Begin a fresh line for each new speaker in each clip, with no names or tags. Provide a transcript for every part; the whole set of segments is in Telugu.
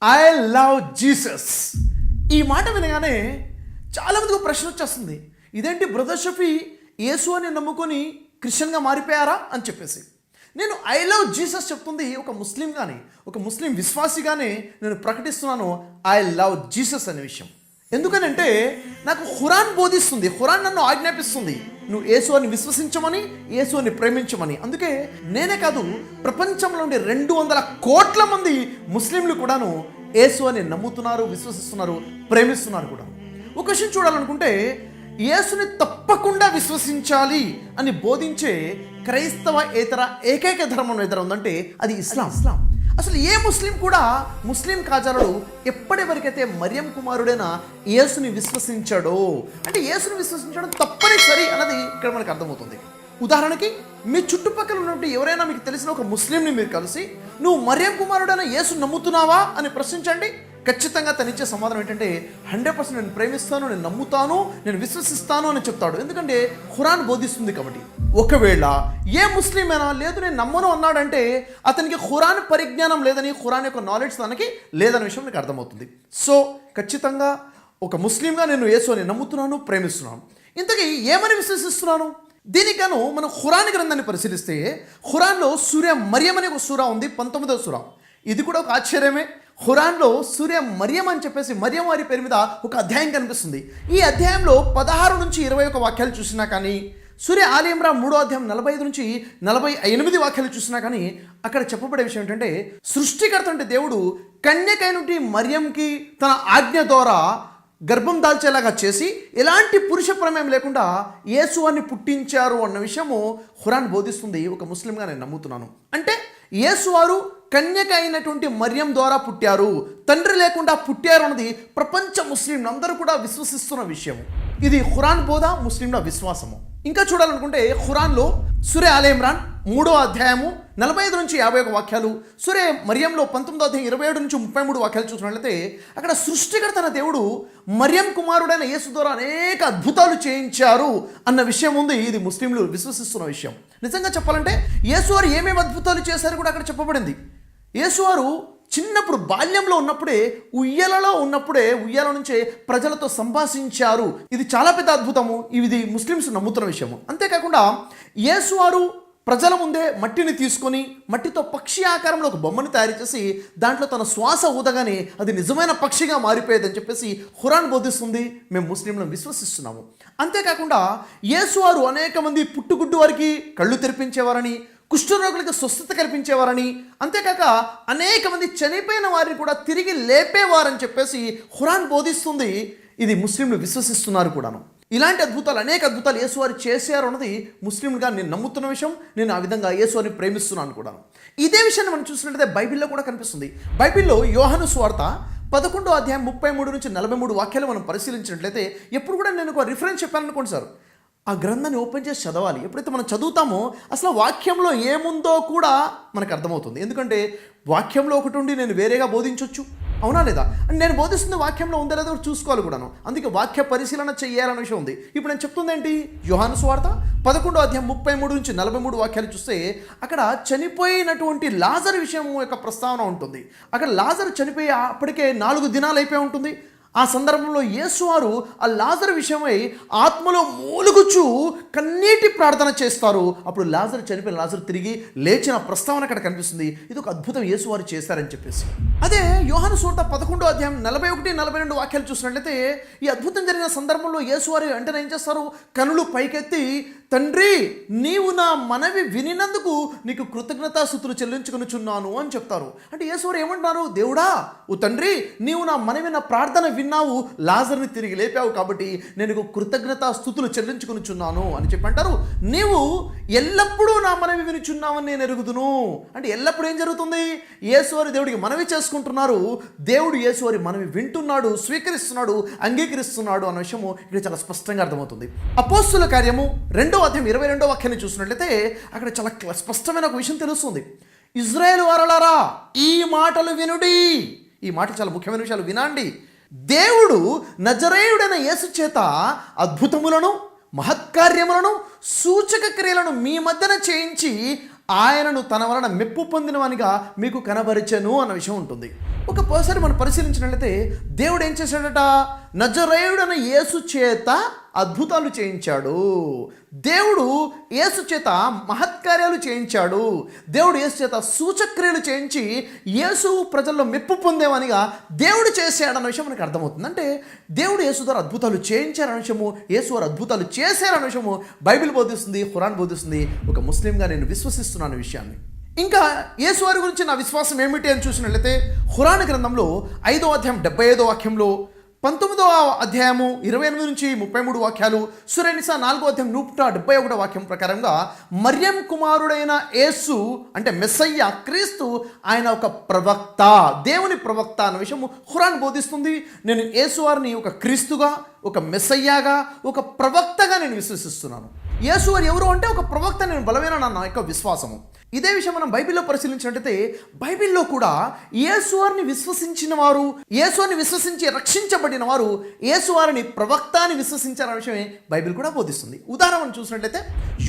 I love Jesus. ఈ మాట వినగానే చాలామందికి ప్రశ్న వచ్చేస్తుంది, ఇదేంటి బ్రదర్ షఫీ యేసు అని నమ్ముకొని క్రిస్టియన్గా మారిపోయారా అని చెప్పేసి. నేను ఐ లవ్ జీసస్ చెప్తుంది ఒక ముస్లింగానే, ఒక ముస్లిం విశ్వాసిగానే నేను ప్రకటిస్తున్నాను ఐ లవ్ జీసస్ అనే విషయం. ఎందుకనంటే నాకు ఖురాన్ బోధిస్తుంది, ఖురాన్ నన్ను ఆజ్ఞాపిస్తుంది నువ్వు యేసు అని విశ్వసించమని, యేసు అని ప్రేమించమని. అందుకే నేనే కాదు, ప్రపంచంలోని 200 కోట్ల మంది ముస్లింలు కూడాను యేసు అని నమ్ముతున్నారు, విశ్వసిస్తున్నారు, ప్రేమిస్తున్నారు కూడా. ఒక విషయం చూడాలనుకుంటే యేసుని తప్పకుండా విశ్వసించాలి అని బోధించే క్రైస్తవేతర ఏకైక ధర్మం ఏదైనా ఉందంటే అది ఇస్లాం. అసలు ఏ ముస్లిం కూడా, ముస్లిం కాజారుడు ఎప్పటి వరకైతే మరియం కుమారుడైన యేసుని విశ్వసించాడో, అంటే యేసుని విశ్వసించడం తప్పనిసరి అన్నది ఇక్కడ మనకు అర్థమవుతుంది. ఉదాహరణకి మీ చుట్టుపక్కల ఉన్నట్టు ఎవరైనా మీకు తెలిసిన ఒక ముస్లింని మీరు కలిసి నువ్వు మరియం కుమారుడైన యేసు నమ్ముతున్నావా అని ప్రశ్నించండి, ఖచ్చితంగా తనిచ్చే సమాధానం ఏంటంటే 100% నేను ప్రేమిస్తాను, నేను నమ్ముతాను, నేను విశ్వసిస్తాను అని చెప్తాడు. ఎందుకంటే ఖురాన్ బోధిస్తుంది కాబట్టి. ఒకవేళ ఏ ముస్లిం అయినా లేదు నేను నమ్మను అన్నాడంటే అతనికి ఖురాన్ పరిజ్ఞానం లేదని, ఖురాన్ యొక్క నాలెడ్జ్ తనకి లేదనే విషయం నాకు అర్థమవుతుంది. సో ఖచ్చితంగా ఒక ముస్లింగా నేను యేసు అని నమ్ముతున్నాను, ప్రేమిస్తున్నాను. ఇంతకీ ఏమని విశ్వసిస్తున్నాను? దీనికను మనం ఖురాన్ గ్రంథాన్ని పరిశీలిస్తే ఖురాన్లో సూర్య మరియం అనే ఒక సూరా ఉంది, 19వ సూరా. ఇది కూడా ఒక ఆశ్చర్యమే. ఖురాన్లో సూర్య మరియం అని చెప్పేసి మరియం వారి పేరు మీద ఒక అధ్యాయం కనిపిస్తుంది. ఈ అధ్యాయంలో 16 నుంచి 21 వాక్యాలు చూసినా కానీ, సూర్య ఆలి ఇమ్రాన్ 3వ అధ్యాయం 45 నుంచి 48 వాక్యాలు చూసినా కానీ అక్కడ చెప్పబడే విషయం ఏంటంటే సృష్టికర్త అంటే దేవుడు కన్యకైనటి మరియంకి తన ఆజ్ఞ ద్వారా గర్భం దాల్చేలాగా చేసి ఎలాంటి పురుష ప్రమేయం లేకుండా యేసు అని పుట్టించారు అన్న విషయము ఖురాన్ బోధిస్తుంది. ఒక ముస్లింగా నేను నమ్ముతున్నాను. అంటే యేసు వారు కన్యక అయినటువంటి మరియం ద్వారా పుట్టారు, తండ్రి లేకుండా పుట్టారు అన్నది ప్రపంచ ముస్లింలు అందరూ కూడా విశ్వసిస్తున్న విషయం. ఇది ఖురాన్ బోధ, ముస్లింల విశ్వాసము. ఇంకా చూడాలనుకుంటే ఖురాన్లో సూర్య ఆలి ఇమ్రాన్ 3వ అధ్యాయము 45 నుంచి 51 వాక్యాలు, సూర్య మరియంలో 19వ అధ్యాయం 27 నుంచి 33 వాక్యాలు చూసినట్లయితే అక్కడ సృష్టికర్త అయిన దేవుడు మరియం కుమారుడైన యేసు ద్వారా అనేక అద్భుతాలు చేయించారు అన్న విషయం ఉంది. ఇది ముస్లింలు విశ్వసిస్తున్న విషయం. నిజంగా చెప్పాలంటే యేసు వారు ఏమేమి అద్భుతాలు చేశారు కూడా అక్కడ చెప్పబడింది. యేసు వారు చిన్నప్పుడు బాల్యంలో ఉన్నప్పుడే, ఉయ్యాలలో ఉన్నప్పుడే ఉయ్యాల నుంచే ప్రజలతో సంభాషించారు. ఇది చాలా పెద్ద అద్భుతము. ఇది ముస్లిమ్స్ నమ్ముతున్న విషయము. అంతేకాకుండా యేసు వారు ప్రజల ముందే మట్టిని తీసుకొని మట్టితో పక్షి ఆకారంలో ఒక బొమ్మని తయారు చేసి దాంట్లో తన శ్వాస ఊదగానే అది నిజమైన పక్షిగా మారిపోయేదని చెప్పేసి ఖురాన్ బోధిస్తుంది. మేము ముస్లింలను విశ్వసిస్తున్నాము. అంతేకాకుండా యేసు వారు అనేక మంది పుట్టుగుడ్డు వారికి కళ్ళు తెరిపించేవారని, కుష్ఠరోగులకు స్వస్థత కల్పించేవారని, అంతేకాక అనేక మంది చనిపోయిన వారిని కూడా తిరిగి లేపేవారని చెప్పేసి ఖురాన్ బోధిస్తుంది. ఇది ముస్లింలు విశ్వసిస్తున్నారు కూడాను. ఇలాంటి అద్భుతాలు, అనేక అద్భుతాలు యేసు వారు చేశారు అన్నది ముస్లింలుగా నేను నమ్ముతున్న విషయం. నేను ఆ విధంగా యేసు వారిని ప్రేమిస్తున్నాను కూడా. ఇదే విషయాన్ని మనం చూసినట్లయితే బైబిల్లో కూడా కనిపిస్తుంది. బైబిల్లో యోహాను సువార్త 11వ అధ్యాయం 33 నుంచి 43 వాక్యాలు మనం పరిశీలించినట్లయితే, ఎప్పుడు కూడా నేను ఒక రిఫరెన్స్ చెప్పాను అనుకోండి సార్, ఆ గ్రంథాన్ని ఓపెన్ చేసి చదవాలి. ఎప్పుడైతే మనం చదువుతామో అసలు వాక్యంలో ఏముందో కూడా మనకు అర్థమవుతుంది. ఎందుకంటే వాక్యంలో ఒకటి ఉండి నేను వేరేగా బోధించవచ్చు, అవునా లేదా? అండ్ నేను బోధిస్తుంది వాక్యంలో ఉందా లేదో చూసుకోవాలి కూడాను. అందుకే వాక్య పరిశీలన చేయాలనే విషయం ఉంది. ఇప్పుడు నేను చెప్తుంది ఏంటి? యోహాను సువార్త 11వ అధ్యాయం 33 నుంచి 43 వాక్యాలు చూస్తే అక్కడ చనిపోయినటువంటి లాజరు విషయం యొక్క ప్రస్తావన ఉంటుంది. అక్కడ లాజరు చనిపోయి అప్పటికే 4 దినాలు అయిపోయి ఉంటుంది. ఆ సందర్భంలో యేసు వారు ఆ లాజరు విషయమై ఆత్మలో మూలుగుచూ కన్నీటి ప్రార్థన చేస్తారు. అప్పుడు లాజరు చనిపోయిన లాజరు తిరిగి లేచిన ప్రస్తావన అక్కడ కనిపిస్తుంది. ఇది ఒక అద్భుతం యేసు వారు చేశారని చెప్పేసి. అదే యోహాను సువార్త 11వ అధ్యాయం 41, 42 వాక్యాలు చూసినట్లయితే ఈ అద్భుతం జరిగిన సందర్భంలో యేసు వారు వెంటనే ఏం చేస్తారు? కనులు పైకెత్తి, తండ్రి నీవు నా మనవి వినినందుకు నీకు కృతజ్ఞతాస్తుతులు చెల్లించుకొనుచున్నాను అని చెప్తారు. అంటే యేసు వారు ఏమంటున్నారు? దేవుడా, ఓ తండ్రి, నీవు నా మనవి, నా ప్రార్థన విన్నావు, లాజర్ని తిరిగి లేపావు, కాబట్టి నేను కృతజ్ఞతాస్తుతులు చెల్లించుకొనుచున్నాను అని చెప్పి అంటారు. నీవు ఎల్లప్పుడూ నా మనవి వినుచున్నావని నేను ఎరుగుదును. అంటే ఎల్లప్పుడూ ఏం జరుగుతుంది? యేసు వారి దేవుడికి మనవి చేసుకుంటున్నారు, దేవుడు యేసు వారి మనవి వింటున్నాడు, స్వీకరిస్తున్నాడు, అంగీకరిస్తున్నాడు అన్న విషయము ఇక్కడ చాలా స్పష్టంగా అర్థమవుతుంది. అపోస్తుల కార్యము 2వ అధ్యాయం 22వ వాక్యాన్ని చూసినట్లయితే అక్కడ చాలా స్పష్టమైన ఒక విషయం తెలుస్తుంది. ఇజ్రాయేలు వారలారా ఈ మాటలు వినుడి. ఈ మాటలు చాలా ముఖ్యమైన విషయాలు, వినండి. దేవుడు నజరేయుడైన యేసు చేత అద్భుతములను, మహత్కార్యములను, సూచక క్రియలను మీ మధ్యన చేయించి ఆయనను తన వలన మెప్పు పొందినవానిగా మీకు కనబరిచెను అన్న విషయం ఉంటుంది. ఒకసారి మనం పరిశీలించినట్లయితే దేవుడు ఏం చేశాడట? నజరేయుడైన యేసు చేత అద్భుతాలు చేయించాడు. దేవుడు యేసు చేత మహత్కార్యాలు చేయించాడు. దేవుడు యేసు చేత సూచక్రియలు చేయించి యేసు ప్రజల్లో మెప్పు పొందేవనిగా దేవుడు చేశాడన్న విషయం మనకు అర్థమవుతుంది. అంటే దేవుడు యేసు ద్వారా అద్భుతాలు చేయించారన్న విషయము, యేసు వారు అద్భుతాలు చేశారన్న విషయము బైబిల్ బోధిస్తుంది, ఖురాన్ బోధిస్తుంది. ఒక ముస్లింగా నేను విశ్వసిస్తున్నాను విషయాన్ని. ఇంకా యేసు వారి గురించి నా విశ్వాసం ఏమిటి అని చూసినట్లయితే ఖురాన్ గ్రంథంలో 5వ అధ్యాయం 75వ వాక్యంలో, 19వ అధ్యాయము 28 నుంచి 33 వాక్యాలు, సూరా నిసా 4వ అధ్యాయం 171 వాక్యం ప్రకారంగా మర్యం కుమారుడైన యేసు అంటే మెస్సయ్య క్రీస్తు ఆయన ఒక ప్రవక్త, దేవుని ప్రవక్త అన్న విషయము ఖురాన్ బోధిస్తుంది. నేను యేసు వారిని ఒక క్రీస్తుగా, ఒక మెస్సయ్యాగా, ఒక ప్రవక్తగా నేను విశ్వసిస్తున్నాను. యేసు వారు ఎవరు అంటే ఒక ప్రవక్త, నేను బలమైన నా యొక్క విశ్వాసము. ఇదే విషయం మనం బైబిల్లో పరిశీలించినట్టయితే బైబిల్లో కూడా యేసువారిని విశ్వసించిన వారు, యేసువారిని విశ్వసించి రక్షించబడిన వారు యేసువారిని ప్రవక్త అని విశ్వసించారనే విషయమే బైబిల్ కూడా బోధిస్తుంది. ఉదాహరణ చూసినట్లయితే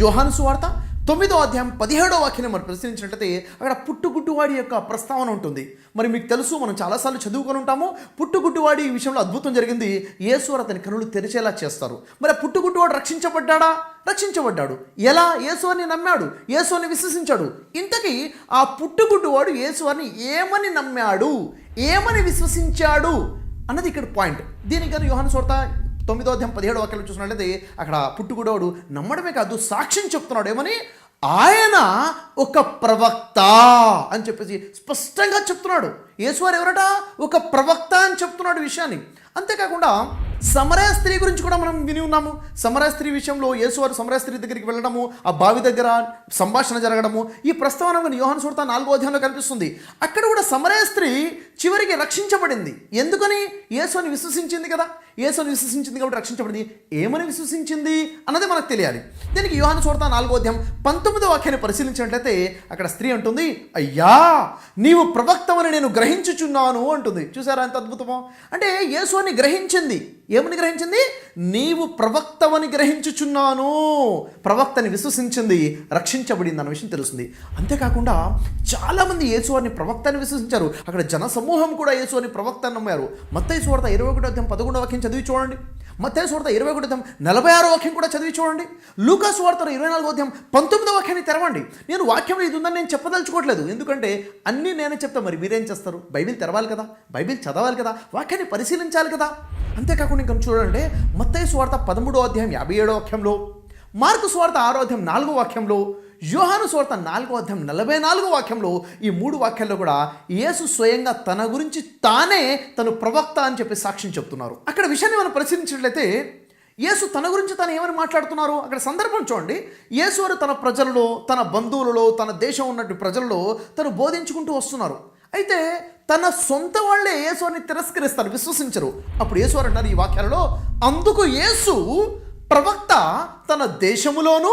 యోహాను సువార్త 9వ అధ్యాయం 17వ వాక్యాన్ని మనం పరిశీలించినట్లయితే అక్కడ పుట్టుగుడ్డువాడి యొక్క ప్రస్తావన ఉంటుంది. మరి మీకు తెలుసు, మనం చాలాసార్లు చదువుకొని ఉంటాము. పుట్టుగుడ్డువాడి ఈ విషయంలో అద్భుతం జరిగింది. యేసువారు అతని కనులు తెరిచేలా చేస్తారు. మరి ఆ పుట్టుగుడ్డువాడు రక్షించబడ్డాడా? రక్షించబడ్డాడు. ఎలా? యేసువారిని నమ్మాడు, యేసువారిని విశ్వసించాడు. ఇంతకీ ఆ పుట్టుగుడ్డువాడు యేసువారిని ఏమని నమ్మాడు, ఏమని విశ్వసించాడు అన్నది ఇక్కడ పాయింట్. దీనికి కానీ యోహాను సువార్త 9వ అధ్యాయం 17వ వాక్యాలు చూసినట్లయితే అక్కడ పుట్టుగుడ్డువాడు నమ్మడమే కాదు, సాక్ష్యం చెప్తున్నాడు. ఏమని? ఆయన ఒక ప్రవక్త అని చెప్పేసి స్పష్టంగా చెప్తున్నాడు. యేసువారు ఎవరట? ఒక ప్రవక్త అని చెప్తున్నాడు విషయాన్ని. అంతేకాకుండా సమరయ స్త్రీ గురించి కూడా మనం విని ఉన్నాము. సమరయ స్త్రీ విషయంలో యేసువారు సమరయ స్త్రీ దగ్గరికి వెళ్ళడము, ఆ బావి దగ్గర సంభాషణ జరగడము, ఈ ప్రస్తావన యోహాను సువార్త 4వ అధ్యాయంలో కనిపిస్తుంది. అక్కడ కూడా సమరయ స్త్రీ చివరికి రక్షించబడింది. ఎందుకని? యేసుని విశ్వసించింది కదా. యేసుని విశ్వసించింది కాబట్టి రక్షించబడింది. ఏమని విశ్వసించింది అన్నది మనకు తెలియాలి. దీనికి యోహాను సువార్త 4వ అధ్యాయం 19వ వాక్యాన్ని పరిశీలించినట్లయితే అక్కడ స్త్రీ అంటుంది, అయ్యా నీవు ప్రవక్తవని నేను గ్రహించుచున్నాను అంటుంది. చూసారా ఎంత అద్భుతమో? అంటే యేసుని గ్రహించింది. ఏమని గ్రహించింది? నీవు ప్రవక్తవని గ్రహించుచున్నాను. ప్రవక్తని విశ్వసించింది, రక్షించబడింది అన్న విషయం తెలుస్తుంది. అంతేకాకుండా చాలామంది యేసువారిని ప్రవక్తని విశ్వసించారు. అక్కడ జన సమూహం కూడా యేసువారిని ప్రవక్త నమ్మారు. మత్తయి సువార్త 21వ అధ్యాయం 11వ వాక్యం చదివి చూడండి. మత్తయి సువార్త 21వ అధ్యాయం 46వ వాక్యం కూడా చదివి చూడండి. లూకా సువార్త 24వ అధ్యాయం 19వ వాక్యాన్ని తెరవండి. నేను వాక్యంలో ఇది ఉందని నేను చెప్పదలుచుకోవట్లేదు, ఎందుకంటే అన్నీ నేనే చెప్తా. మరి మీరేం చేస్తారు? బైబిల్ తెరవాలి కదా, బైబిల్ చదవాలి కదా, వాక్యాన్ని పరిశీలించాలి కదా. అంతేకాకుండా ఇంకా చూడండి, మత్తయి సువార్త 13వ అధ్యాయం 57వ వాక్యంలో, మార్కు సువార్త 6వ అధ్యాయం 4వ వాక్యంలో, యోహాను సువార్త 4వ అధ్యాయం 44వ వాక్యంలో, ఈ 3 వాక్యాల్లో కూడా యేసు స్వయంగా తన గురించి తానే తను ప్రవక్త అని చెప్పి సాక్ష్యం చెప్తున్నారు. అక్కడ విషయాన్ని మనం పరిశీలించినట్లయితే యేసు తన గురించి తను ఏమని మాట్లాడుతున్నారు? అక్కడ సందర్భం చూడండి. యేసువారు తన ప్రజలలో, తన బంధువులలో, తన దేశం ఉన్నట్టు ప్రజలలో తను బోధించుకుంటూ వస్తున్నారు. అయితే తన సొంత వాళ్ళే యేసుని తిరస్కరిస్తారు, విశ్వసించరు. అప్పుడు యేసువారు అంటారు ఈ వాక్యాలలో, అందుకు యేసు ప్రవక్త తన దేశములోను,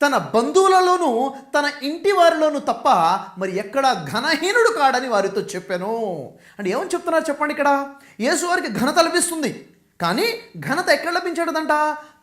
తన బంధువులలోనూ, తన ఇంటి వారిలోనూ తప్ప మరి ఎక్కడ ఘనహీనుడు కాడని వారితో చెప్పాను. అంటే ఏమని చెప్తున్నారు చెప్పండి? ఇక్కడ యేసు వారికి ఘనత లభిస్తుంది, కానీ ఘనత ఎక్కడ లభించడదంట?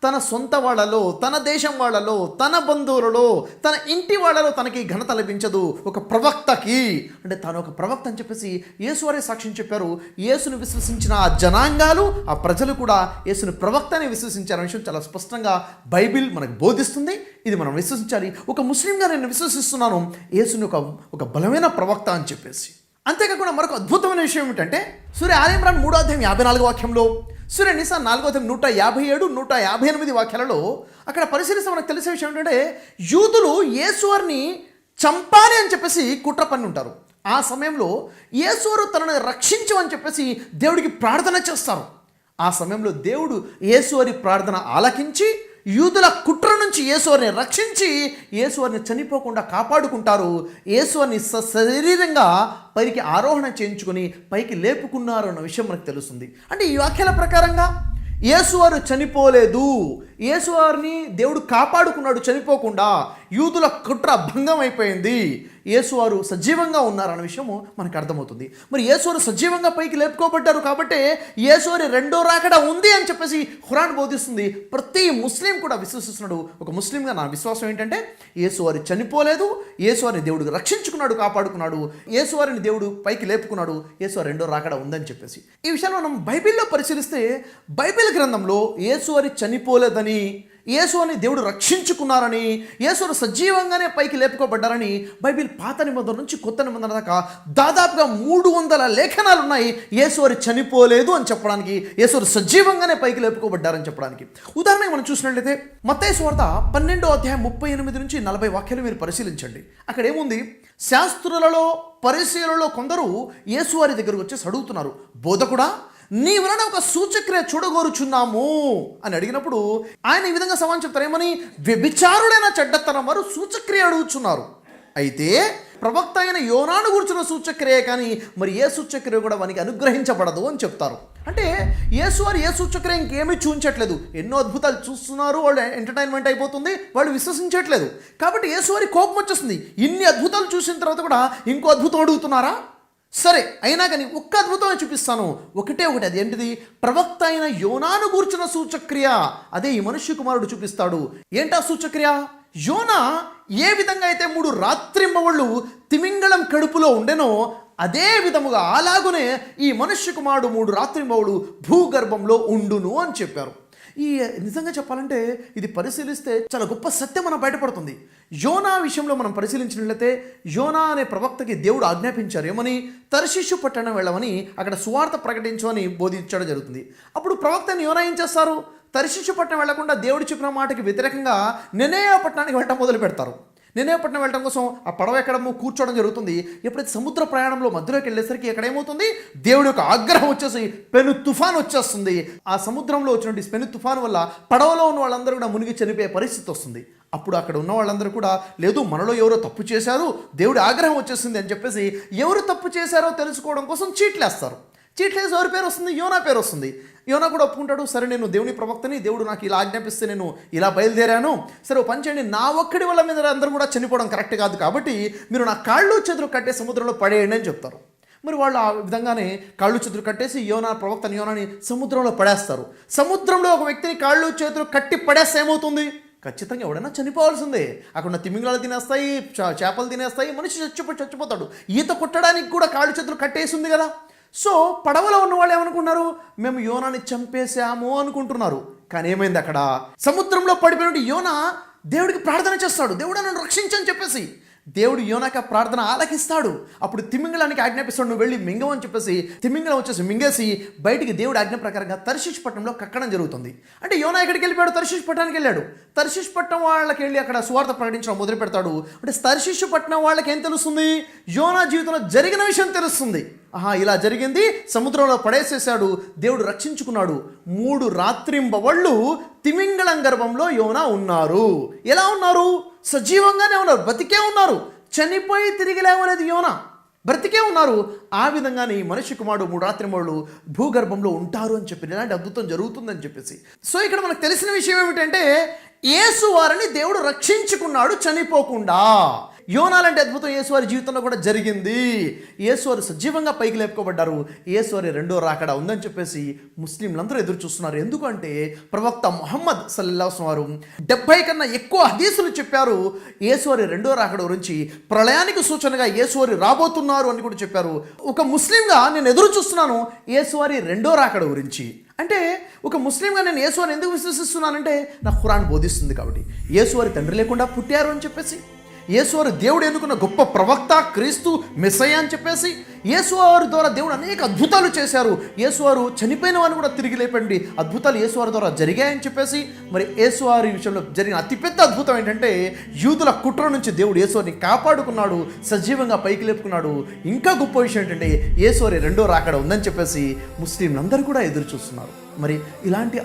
తన సొంత వాళ్ళలో, తన దేశం వాళ్ళలో, తన బంధువులలో, తన ఇంటి వాళ్ళలో తనకి ఘనత లభించదు. ఒక ప్రవక్తకి అంటే తాను ఒక ప్రవక్త అని చెప్పేసి యేసువారే సాక్ష్యం చెప్పారు. యేసును విశ్వసించిన ఆ జనాంగాలు, ఆ ప్రజలు కూడా యేసుని ప్రవక్తని విశ్వసించారనే విషయం చాలా స్పష్టంగా బైబిల్ మనకు బోధిస్తుంది. ఇది మనం విశ్వసించాలి. ఒక ముస్లింగా నేను విశ్వసిస్తున్నాను యేసుని ఒక బలమైన ప్రవక్త అని చెప్పేసి. అంతేకాకుండా మరొక అద్భుతమైన విషయం ఏమిటంటే సూర ఆల్ ఇమ్రాన్ 3వ అధ్యాయం 54వ వాక్యంలో, సూర నిసా 4వ అధ్యాయం 157, 158 వాక్యాలలో అక్కడ పరిశీలిస్తే మనకు తెలిసే విషయం ఏంటంటే యూదులు యేసువారిని చంపాలి అని చెప్పేసి కుట్ర పన్ని ఉంటారు. ఆ సమయంలో యేసువారు తనను రక్షించమని చెప్పేసి దేవుడికి ప్రార్థన చేస్తారు. ఆ సమయంలో దేవుడు యేసువారి ప్రార్థన ఆలకించి యూదుల కుట్ర నుంచి యేసువారిని రక్షించి యేసువారిని చనిపోకుండా కాపాడుకుంటారు. యేసువారిని శరీరంగా పైకి ఆరోహణ చేయించుకొని పైకి లేపుకున్నారు అన్న విషయం మనకు తెలుస్తుంది. అంటే ఈ వాక్యాల ప్రకారంగా యేసువారు చనిపోలేదు, యేసువారిని దేవుడు కాపాడుకున్నాడు చనిపోకుండా. యూదుల కుట్ర భంగం అయిపోయింది. యేసువారు సజీవంగా ఉన్నారన్న విషయము మనకు అర్థమవుతుంది. మరి యేసువారు సజీవంగా పైకి లేపుకోబడ్డారు కాబట్టి యేసువారి రెండో రాకడ ఉంది అని చెప్పేసి ఖురాన్ బోధిస్తుంది. ప్రతి ముస్లిం కూడా విశ్వసిస్తున్నాడు. ఒక ముస్లింగా నా విశ్వాసం ఏంటంటే యేసువారు చనిపోలేదు, యేసువారిని దేవుడు రక్షించుకున్నాడు, కాపాడుకున్నాడు, యేసువారిని దేవుడు పైకి లేపుకున్నాడు, యేసువారి రెండో రాకడ ఉందని చెప్పేసి. ఈ విషయాన్ని మనం బైబిల్లో పరిశీలిస్తే బైబిల్ గ్రంథంలో యేసువారి చనిపోలేదని, యేసుని దేవుడు రక్షించుకున్నారని, యేసును సజీవంగానే పైకి లేపుకోబడ్డారని బైబిల్ పాత నిబంధన నుంచి కొత్త నిబంధన దాకా దాదాపుగా 300 లేఖనాలు ఉన్నాయి యేసువారు చనిపోలేదు అని చెప్పడానికి, యేసువారు సజీవంగానే పైకి లేపుకోబడ్డారని చెప్పడానికి. ఉదాహరణకి మనం చూసినట్లయితే మత్తయి సువార్త 12వ అధ్యాయం 38 నుంచి 40 వాక్యాలు మీరు పరిశీలించండి. అక్కడ ఏముంది? శాస్త్రులలో పరిసయ్యులలో కొందరు యేసువారి దగ్గరకు వచ్చేసి అడుగుతున్నారు, బోధకుడా, నీ వలన ఒక సూచక్రియ చూడగోరుచున్నాము అని అడిగినప్పుడు ఆయన ఈ విధంగా సమాధానం చెప్తారు. ఏమని? వ్యభిచారుడైన చెడ్డతనం వారు సూచక్రియ అడుగుచున్నారు, అయితే ప్రవక్త అయిన యోనాను గురించిన సూచక్రియ కానీ మరి ఏ సూచక్రియ కూడా వానికి అనుగ్రహించబడదు అని చెప్తారు. అంటే యేసువారు ఏ సూచక్రియ ఇంకేమీ చూపించట్లేదు. ఎన్నో అద్భుతాలు చూస్తున్నారు, వాళ్ళు ఎంటర్టైన్మెంట్ అయిపోతుంది, వాళ్ళు విశ్వసించట్లేదు. కాబట్టి యేసువారి కోపం వచ్చేస్తుంది. ఇన్ని అద్భుతాలు చూసిన తర్వాత కూడా ఇంకో అద్భుతం అడుగుతున్నారా? సరే, అయినా కానీ ఒక్క అద్భుతమే చూపిస్తాను, ఒకటే ఒకటి. అది ఏంటిది? ప్రవక్త అయిన యోనాను గూర్చిన సూచక్రియ. అదే ఈ మనుష్య కుమారుడు చూపిస్తాడు. ఏంటా సూచక్రియ? యోనా ఏ విధంగా అయితే 3 రాత్రింబవళ్ళు తిమింగళం కడుపులో ఉండెనో అదే విధముగా అలాగునే ఈ మనుష్య కుమారుడు 3 రాత్రింబవళ్ళు భూగర్భంలో ఉండును అని చెప్పారు. ఈ నిజంగా చెప్పాలంటే ఇది పరిశీలిస్తే చాలా గొప్ప సత్యం మనం బయటపడుతుంది. యోనా విషయంలో మనం పరిశీలించినట్లయితే యోనా అనే ప్రవక్తకి దేవుడు ఆజ్ఞాపించారు. ఏమని? తర్షీషు పట్టణం వెళ్ళమని, అక్కడ సువార్త ప్రకటించమని బోధించడం జరుగుతుంది. అప్పుడు ప్రవక్తని యోనా ఏం చేస్తారు? తర్షీషు పట్టణం వెళ్లకుండా దేవుడు చెప్పిన మాటకి వ్యతిరేకంగా నెనేయా పట్టణానికి వెళ్ళటం మొదలు పెడతారు. నెనేయా పట్టణం వెళ్ళడం కోసం ఆ పడవ ఎక్కడము కూర్చోవడం జరుగుతుంది. ఎప్పుడైతే సముద్ర ప్రయాణంలో మధ్యలోకి వెళ్ళేసరికి ఎక్కడ ఏమవుతుంది? దేవుడి యొక్క ఆగ్రహం వచ్చేసి పెను తుఫాన్ వచ్చేస్తుంది. ఆ సముద్రంలో వచ్చినటువంటి పెను తుఫాన్ వల్ల పడవలో ఉన్న వాళ్ళందరూ కూడా మునిగి చనిపోయే పరిస్థితి వస్తుంది. అప్పుడు అక్కడ ఉన్న వాళ్ళందరూ కూడా లేదు, మనలో ఎవరో తప్పు చేశారు, దేవుడి ఆగ్రహం వచ్చేసింది అని చెప్పేసి ఎవరు తప్పు చేశారో తెలుసుకోవడం కోసం చీట్లేస్తారు. చీట్లేసి ఎవరి పేరు వస్తుంది? యోనా పేరు వస్తుంది. యోనా కూడా ఒప్పుకుంటాడు, సరే నేను దేవుని ప్రవక్తని, దేవుడు నాకు ఇలా ఆజ్ఞాపిస్తే నేను ఇలా బయలుదేరాను, సరే ఓ పని చేయండి, నా ఒక్కడి వల్ల మీద అందరూ కూడా చనిపోవడం కరెక్ట్ కాదు, కాబట్టి మీరు నా కాళ్ళు చేతులు కట్టే సముద్రంలో పడేయండి అని చెప్తారు. మరి వాళ్ళు ఆ విధంగానే కాళ్ళు చేతులు కట్టేసి ప్రవక్తని యోనాని సముద్రంలో పడేస్తారు. సముద్రంలో ఒక వ్యక్తిని కాళ్ళు చేతులు కట్టి పడేస్తే ఏమవుతుంది? ఖచ్చితంగా ఎవడైనా చనిపోవాల్సిందే. అక్కడ ఉన్న తిమింగళాలు తినేస్తాయి, చేపలు తినేస్తాయి, మనిషి చచ్చిపోతాడు. ఈత కొట్టడానికి కూడా కాళ్ళు చేతులు కట్టేసి ఉంది కదా. సో పడవలో ఉన్న వాళ్ళు ఏమనుకున్నారు? మేము యోనాని చంపేశాము అనుకుంటున్నారు. కానీ ఏమైంది? అక్కడ సముద్రంలో పడిపోయినట్టు యోనా దేవుడికి ప్రార్థన చేస్తాడు, దేవుడు నన్ను రక్షించని చెప్పేసి. దేవుడు యోనాకి ప్రార్థన ఆలకిస్తాడు. అప్పుడు తిమింగళానికి ఆజ్ఞాపిస్తాడు, నువ్వు వెళ్ళి మింగవని చెప్పేసి తిమింగళం వచ్చేసి మింగేసి బయటికి దేవుడి ఆజ్ఞ ప్రకారంగా తర్షీషు పట్టణంలో కక్కడం జరుగుతుంది. అంటే యోనా ఎక్కడికి వెళ్ళిపోయాడు? తర్షీషు పట్టణానికి వెళ్ళాడు. తర్షీషు పట్టణం వాళ్ళకి వెళ్ళి అక్కడ సువార్త ప్రకటించడం మొదలు పెడతాడు. అంటే తర్షీషు పట్టణం వాళ్ళకి ఏం తెలుస్తుంది? యోనా జీవితంలో జరిగిన విషయం తెలుస్తుంది. ఇలా జరిగింది, సముద్రంలో పడేసేసాడు, దేవుడు రక్షించుకున్నాడు. 3 రాత్రింబవళ్ళు తిమింగళం గర్భంలో యోనా ఉన్నారు. ఎలా ఉన్నారు? సజీవంగానే ఉన్నారు, బ్రతికే ఉన్నారు. చనిపోయి తిరిగి లేవనేది యోనా, బ్రతికే ఉన్నారు. ఆ విధంగానే ఈ మనిషి కుమారుడు 3 రాత్రింబవళ్ళు భూగర్భంలో ఉంటారు అని చెప్పి ఇలాంటి అద్భుతం జరుగుతుందని చెప్పేసి. సో ఇక్కడ మనకు తెలిసిన విషయం ఏమిటంటే యేసు వారిని దేవుడు రక్షించుకున్నాడు చనిపోకుండా. యోనాలంటే అద్భుతం యేసువారి జీవితంలో కూడా జరిగింది. యేసువారు సజీవంగా పైకి లేపుకోబడ్డారు. యేసువారి రెండో రాకడ ఉందని చెప్పేసి ముస్లింలందరూ ఎదురు చూస్తున్నారు. ఎందుకంటే ప్రవక్త ముహమ్మద్ సల్లల్లాహు అలైహి వసల్లం వారు 70 కన్నా ఎక్కువ హదీసులు చెప్పారు యేసువారి రెండో రాకడ గురించి. ప్రళయానికి సూచనగా యేసువారి రాబోతున్నారు అని కూడా చెప్పారు. ఒక ముస్లింగా నేను ఎదురు చూస్తున్నాను యేసువారి రెండో రాకడ గురించి. అంటే ఒక ముస్లింగా నేను యేసువారిని ఎందుకు విశ్వసిస్తున్నానంటే నాకు ఖురాన్ బోధిస్తుంది కాబట్టి. యేసువారి తండ్రి లేకుండా పుట్టారు అని చెప్పేసి, యేసువారు దేవుడు ఎన్నుకున్న గొప్ప ప్రవక్త, క్రీస్తు మెస్సయ్య అని చెప్పేసి, యేసువారి ద్వారా దేవుడు అనేక అద్భుతాలు చేశారు, యేసువారు చనిపోయిన వారిని కూడా తిరిగి లేపండి అద్భుతాలు యేసువారి ద్వారా జరిగాయని చెప్పేసి. మరి యేసువారి విషయంలో జరిగిన అతిపెద్ద అద్భుతం ఏంటంటే యూదుల కుట్ర నుంచి దేవుడు యేసువారిని కాపాడుకున్నాడు, సజీవంగా పైకి లేపుకున్నాడు. ఇంకా గొప్ప విషయం ఏంటంటే యేసువారి రెండో రాకడ ఉందని చెప్పేసి ముస్లింలందరూ కూడా ఎదురు చూస్తున్నారు. మరి ఇలాంటి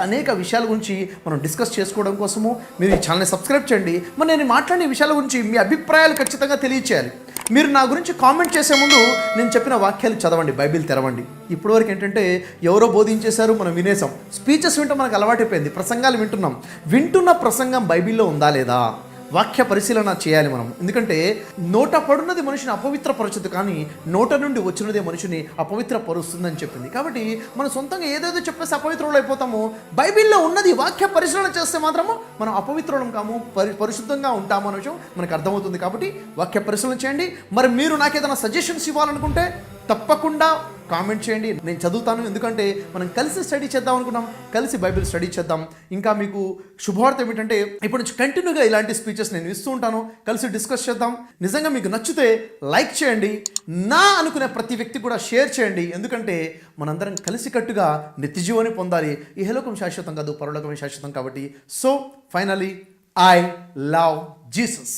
అనేక విషయాల గురించి మనం డిస్కస్ చేసుకోవడం కోసము మీరు ఈ ఛానల్ని సబ్స్క్రైబ్ చేయండి. మరి నేను మాట్లాడిన విషయాల గురించి మీ అభిప్రాయాలు ఖచ్చితంగా తెలియచేయాలి. మీరు నా గురించి కామెంట్ చేసే ముందు నేను చెప్పిన వాక్యాలు చదవండి, బైబిల్ తెరవండి. ఇప్పటివరకు ఏంటంటే ఎవరో బోధించేశారు, మనం వినేసాం. స్పీచెస్ వింటాం, మనకు అలవాటైపోయింది. ప్రసంగాలు వింటున్నాం. వింటున్న ప్రసంగం బైబిల్లో ఉందా లేదా? వాక్య పరిశీలన చేయాలి మనం. ఎందుకంటే నోట పడున్నది మనిషిని అపవిత్రపరచదు, కానీ నోట నుండి వచ్చినదే మనిషిని అపవిత్రపరుస్తుందని చెప్పింది. కాబట్టి మనం సొంతంగా ఏదేదో చెప్పేసి అపవిత్రులు అయిపోతాము. బైబిల్లో ఉన్నది వాక్య పరిశీలన చేస్తే మాత్రము మనం అపవిత్రులం కాము, పరిశుద్ధంగా ఉంటాము అనే విషయం మనకు అర్థమవుతుంది. కాబట్టి వాక్య పరిశీలన చేయండి. మరి మీరు నాకేదైనా సజెషన్స్ ఇవ్వాలనుకుంటే తప్పకుండా కామెంట్ చేయండి, నేను చదువుతాను. ఎందుకంటే మనం కలిసి స్టడీ చేద్దాం అనుకున్నాం, కలిసి బైబిల్ స్టడీ చేద్దాం. ఇంకా మీకు శుభవార్త ఏమిటంటే ఇప్పటి నుంచి కంటిన్యూగా ఇలాంటి స్పీచెస్ నేను ఇస్తూ ఉంటాను, కలిసి డిస్కస్ చేద్దాం. నిజంగా మీకు నచ్చితే లైక్ చేయండి, నా అనుకునే ప్రతి వ్యక్తి కూడా షేర్ చేయండి. ఎందుకంటే మనందరం కలిసికట్టుగా నిత్యజీవాన్ని పొందాలి. ఈ హలోకం శాశ్వతం కాదు, పరలోకమే శాశ్వతం. కాబట్టి so finally I love Jesus.